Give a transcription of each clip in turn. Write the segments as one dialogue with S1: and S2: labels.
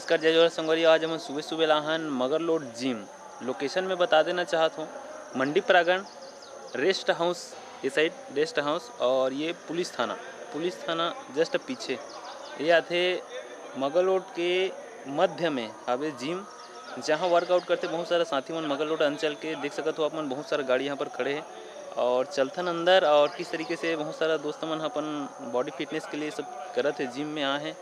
S1: नमस्कार जय जोहार संगवारी। आज हम सुबह सुबह लाहन मगरलोड जिम लोकेशन में बता देना चाहत हूँ। मंडी प्रांगण रेस्ट हाउस, ये साइड रेस्ट हाउस और ये पुलिस थाना जस्ट पीछे ये आते। मगरलोड के मध्य में हवे जिम, जहाँ वर्कआउट करते बहुत सारा साथी मन मगरलोड अंचल के देख सकत हो। अपन बहुत सारा गाड़ी यहाँ पर खड़े हैं और चलथन अंदर। और किस तरीके से बहुत सारा दोस्त मन अपन बॉडी फिटनेस के लिए सब करत है, जिम में आए हैं।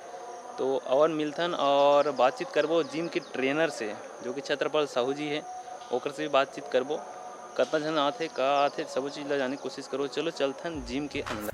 S1: तो और मिलथन और बातचीत करबो जिम के ट्रेनर से, जो कि छत्रपाल साहू जी है, ओकर से भी बातचीत करबो। कितना जन आते का आते सब चीज़ ला जाने की कोशिश करो। चलो चलथन जिम के अंदर।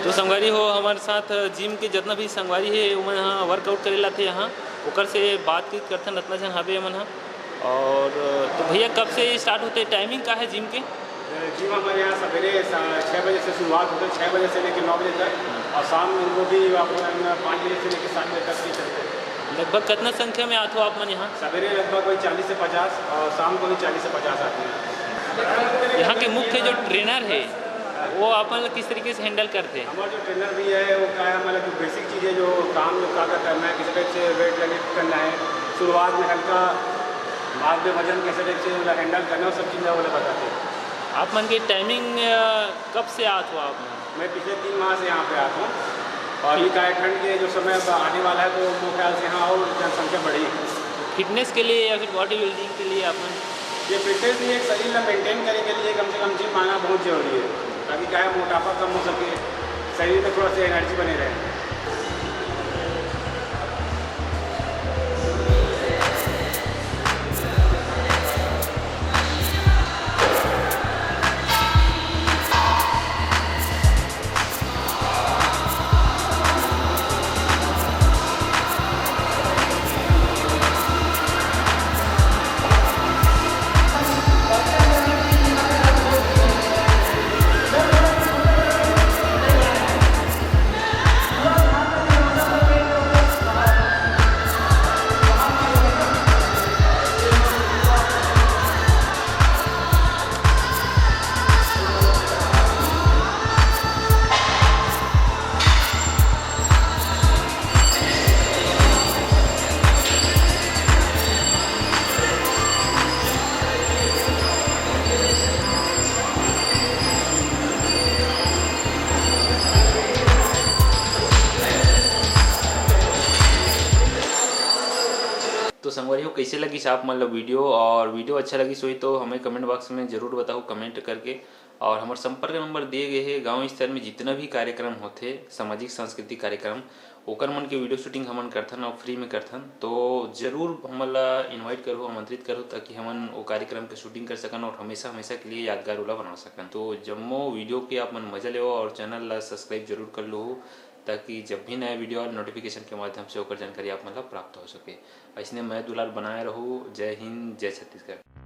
S1: तो संगवारी हो हमारे साथ जिम के जितना भी संगवारी है वो यहाँ वर्कआउट करेला थे यहाँ ओकर से बातचीत करथन रत्ना जन हवे मन और तो भैया कब से स्टार्ट होते टाइमिंग का है जिम के?
S2: जिम हमारे यहाँ सवेरे 6 बजे से शुरुआत होती है, 6 बजे से लेकर 9 बजे तक और शाम को भी आप 5 बजे से लेकर 7 बजे तक भी चलते हैं।
S1: लगभग कितना संख्या में आते हो आप मन यहाँ?
S2: सवेरे लगभग कोई 40 से 50 और शाम को भी 40 से 50 आते हैं।
S1: यहाँ के मुख्य जो ट्रेनर है वो आप मतलब किस तरीके से हैंडल करते हैं?
S2: हमारा जो ट्रेनर भी है वो क्या है मतलब जो बेसिक चीज़ें जो काम जो क्या करना है, किसी टाइप से वेट लिफ्ट करना है, शुरुआत में हल्का भाग में वजन कैसे टाइप से मतलब हैंडल करना है, वो सब चीज़ें वो लोग बताते हैं।
S1: आप मन की टाइमिंग कब से आते हो आप?
S2: मैं पिछले 3 माह से यहाँ पे आता हूँ और अभी का ठंड के जो समय आने वाला है तो मेरे ख्याल से यहाँ और जनसंख्या बढ़ेगी।
S1: फिटनेस के लिए या फिर बॉडी बिल्डिंग के लिए आप
S2: ये फिटनेस भी एक शरीर में मेंटेन करने के लिए कम से कम जिम आना बहुत ज़रूरी है ताकि क्या है मोटापा कम हो सके, शरीर में थोड़ा सा एनर्जी बने रहे।
S1: तो संगवारी हो कैसे लगी आप मतलब वीडियो और वीडियो अच्छा लगी सोई तो हमें कमेंट बॉक्स में ज़रूर बताओ कमेंट करके। और हमारे संपर्क नंबर दिए गए हैं। गांव स्तर में जितना भी कार्यक्रम होते सामाजिक सांस्कृतिक कार्यक्रम ओकर मन के वीडियो शूटिंग हमन करथन और फ्री में करथन तो जरूर हमला इनवाइट करो, आमंत्रित करो ताकि हमन वो कार्यक्रम के शूटिंग कर सकन और हमेशा हमेशा के लिए यादगार वाला बना सकन। तो जम्मो वीडियो के आप मन मजा ले और चैनल ला सब्सक्राइब जरूर कर लो ताकि जब भी नया वीडियो और नोटिफिकेशन के माध्यम से होकर जानकारी आप मतलब प्राप्त हो सके। ऐसने मैं दुलाल बनाए रहूँ। जय हिंद, जय छत्तीसगढ़।